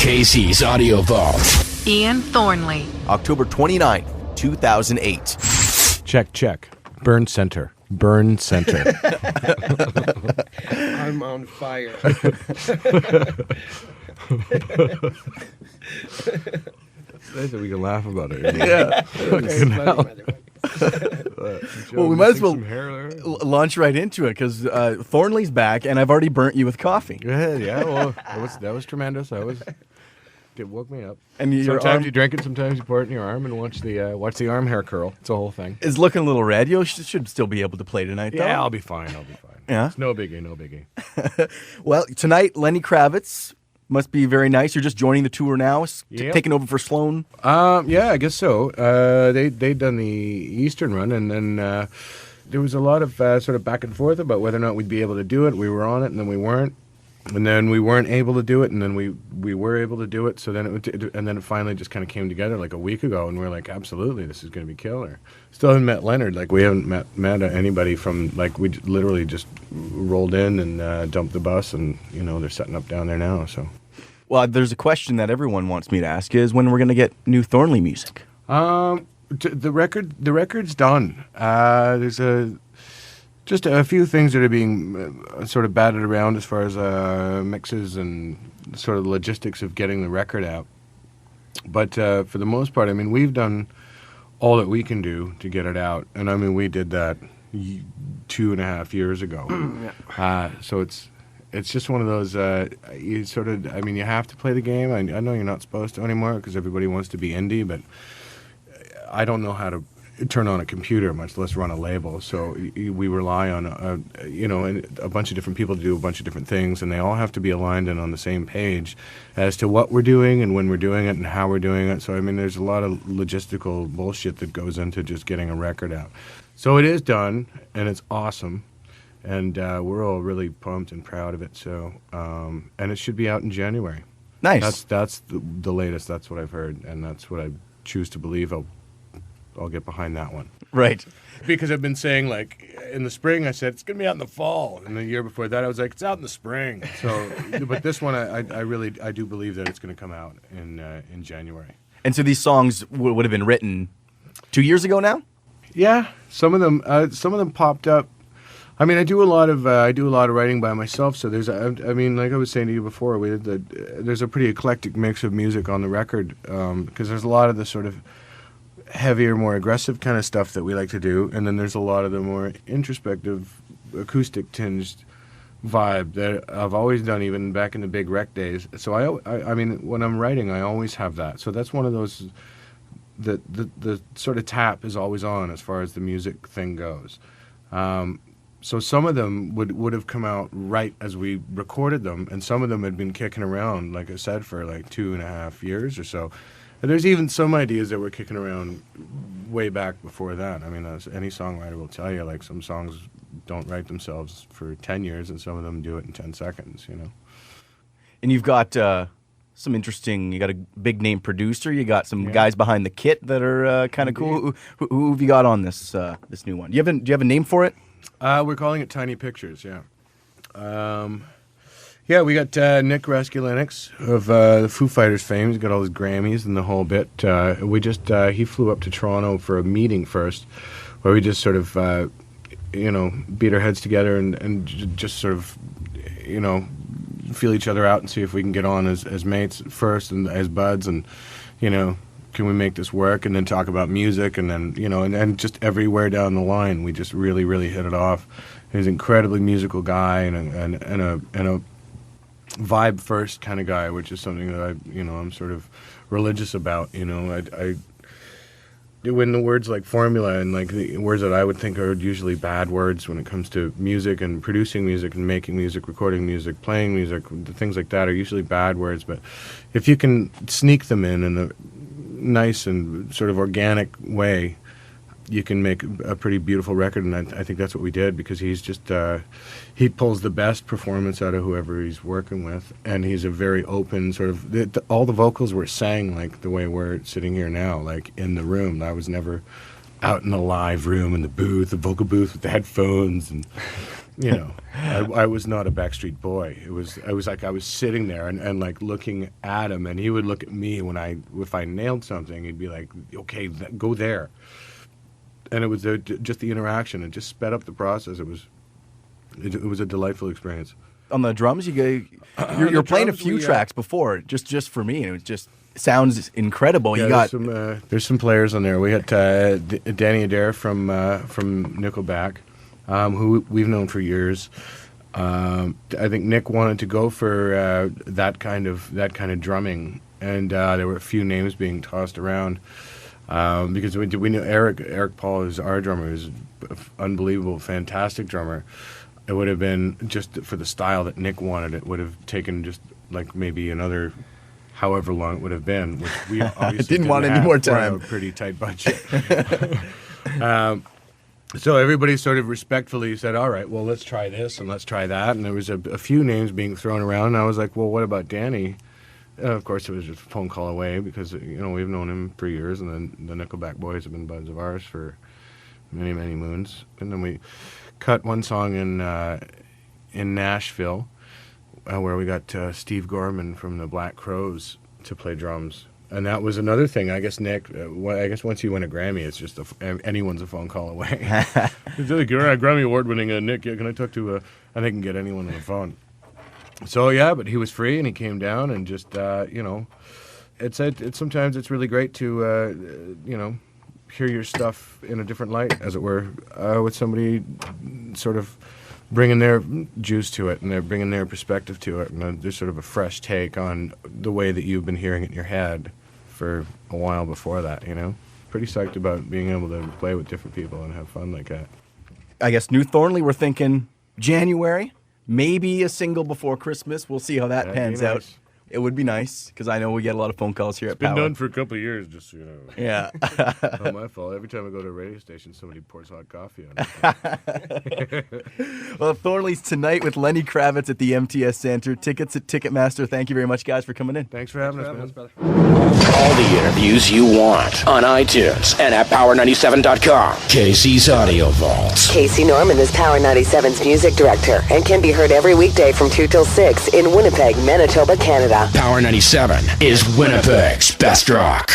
Casey's Audio Vault. Ian Thornley. October 29th, 2008. Check. Burn center. I'm on fire. It's nice that we can laugh about it. Yeah. Well, we might as well launch right into it because Thornley's back, and I've already burnt you with coffee. Go ahead. Yeah, well, that was tremendous. It woke me up. And sometimes you drink it, sometimes you pour it in your arm and watch the arm hair curl. It's a whole thing. It's looking a little red. You should still be able to play tonight, though. Yeah, I'll be fine. Yeah? It's no biggie. Well, tonight, Lenny Kravitz must be very nice. You're just joining the tour now, Yep. taking over for Sloan? Yeah, I guess so. They'd done the Eastern run, and then there was a lot of sort of back and forth about whether or not we'd be able to do it. We were on it, and then we weren't. And then we weren't able to do it, and then we were able to do it. So then it finally just kind of came together like a week ago, and we were like, absolutely, this is going to be killer. Still haven't met Leonard. Like, we haven't met anybody from, like, we literally just rolled in and dumped the bus, and, they're setting up down there now, so. Well, there's a question that everyone wants me to ask is when we're going to get new Thornley music. The record's done. There's just a few things that are being sort of batted around as far as mixes and sort of the logistics of getting the record out. But for the most part, we've done all that we can do to get it out. And we did that 2.5 years ago. So it's just one of those, you have to play the game. I know you're not supposed to anymore because everybody wants to be indie, but I don't know how to turn on a computer, much less run a label. So we rely on, a bunch of different people to do a bunch of different things, and they all have to be aligned and on the same page as to what we're doing and when we're doing it and how we're doing it. So, there's a lot of logistical bullshit that goes into just getting a record out. So it is done, and it's awesome, and we're all really pumped and proud of it. So, and it should be out in January. Nice. That's the latest. That's what I've heard, and that's what I choose to believe. I'll get behind that one. Right. Because I've been saying, like, in the spring, I said, it's going to be out in the fall. And the year before that, I was like, it's out in the spring. So, but this one, I do believe that it's going to come out in January. And so these songs would have been written 2 years ago now? Yeah. Some of them popped up. I do a lot of writing by myself. So like I was saying to you before, there's a pretty eclectic mix of music on the record because there's a lot of the sort of heavier, more aggressive kind of stuff that we like to do, and then there's a lot of the more introspective, acoustic-tinged vibe that I've always done, even back in the big rec days. So I when I'm writing, I always have that. So that's one of those that the sort of tap is always on as far as the music thing goes. So some of them would have come out right as we recorded them, and some of them had been kicking around, like I said, for like 2.5 years or so. And there's even some ideas that were kicking around way back before that. As any songwriter will tell you, like, some songs don't write themselves for 10 years, and some of them do it in 10 seconds, And you've got you got a big name producer, you got some guys behind the kit that are kind of cool. Who have you got on this new one? Do you have a name for it? We're calling it Tiny Pictures, yeah. Yeah, we got Nick Raskulinix of the Foo Fighters fame. He's got all his Grammys and the whole bit. He flew up to Toronto for a meeting first, where we just sort of, beat our heads together and just sort of, feel each other out and see if we can get on as mates first and as buds, and, can we make this work, and then talk about music, and then, and just everywhere down the line, we just really, really hit it off. He's an incredibly musical guy and a vibe first kind of guy, which is something that I'm sort of religious about. When the words like formula and like the words that I would think are usually bad words when it comes to music and producing music and making music, recording music, playing music, the things like that are usually bad words. But if you can sneak them in a nice and sort of organic way, you can make a pretty beautiful record, and I think that's what we did, because he's just he pulls the best performance out of whoever he's working with, and he's a very open sort of all the vocals were sang like the way we're sitting here now, like in the room. I was never out in the live room in the booth, the vocal booth with the headphones, and you know, I was not a Backstreet Boy. I was like I was sitting there and like looking at him, and he would look at me if I nailed something, he'd be like, okay, go there. And it was just the interaction. It just sped up the process. It was a delightful experience. On the drums, you're playing a few tracks before, just for me, and it just sounds incredible. Yeah, there's some players on there. We had Danny Adair from Nickelback, who we've known for years. I think Nick wanted to go for that kind of drumming, and there were a few names being tossed around because we knew Eric Paul is our drummer, who's an unbelievable, fantastic drummer. It would have been just for the style that Nick wanted. It would have taken just like maybe another, however long it would have been. Which we obviously didn't want any more time. We have a pretty tight budget. So everybody sort of respectfully said, "All right, well, let's try this and let's try that." And there was a few names being thrown around. And I was like, "Well, what about Danny?" Of course, it was just a phone call away because we've known him for years, and then the Nickelback boys have been buds of ours for many, many moons. And then we cut one song in Nashville where we got Steve Gorman from the Black Crowes to play drums, and that was another thing. I guess Nick, I guess once you win a Grammy, it's just anyone's a phone call away. It's like, you're a Grammy award-winning Nick. Can I talk to? I think I can get anyone on the phone. So yeah, but he was free and he came down and just it's sometimes it's really great to hear your stuff in a different light, as it were, with somebody sort of bringing their juice to it and they're bringing their perspective to it, and there's sort of a fresh take on the way that you've been hearing it in your head for a while before that. Pretty psyched about being able to play with different people and have fun like that. I guess New Thornley, we're thinking January, maybe a single before Christmas. We'll see how that pans out. It would be nice, because I know we get a lot of phone calls here at Power. It's been done for a couple of years, just so you know. Yeah. Not my fault. Every time I go to a radio station, somebody pours hot coffee on it. Well, Thornley's tonight with Lenny Kravitz at the MTS Center. Tickets at Ticketmaster. Thank you very much, guys, for coming in. Thanks for having us, man. brother. All the interviews you want on iTunes and at Power97.com. Casey's Audio Vault. Casey Norman is Power 97's music director and can be heard every weekday from 2 till 6 in Winnipeg, Manitoba, Canada. Power 97 is Winnipeg's best rock.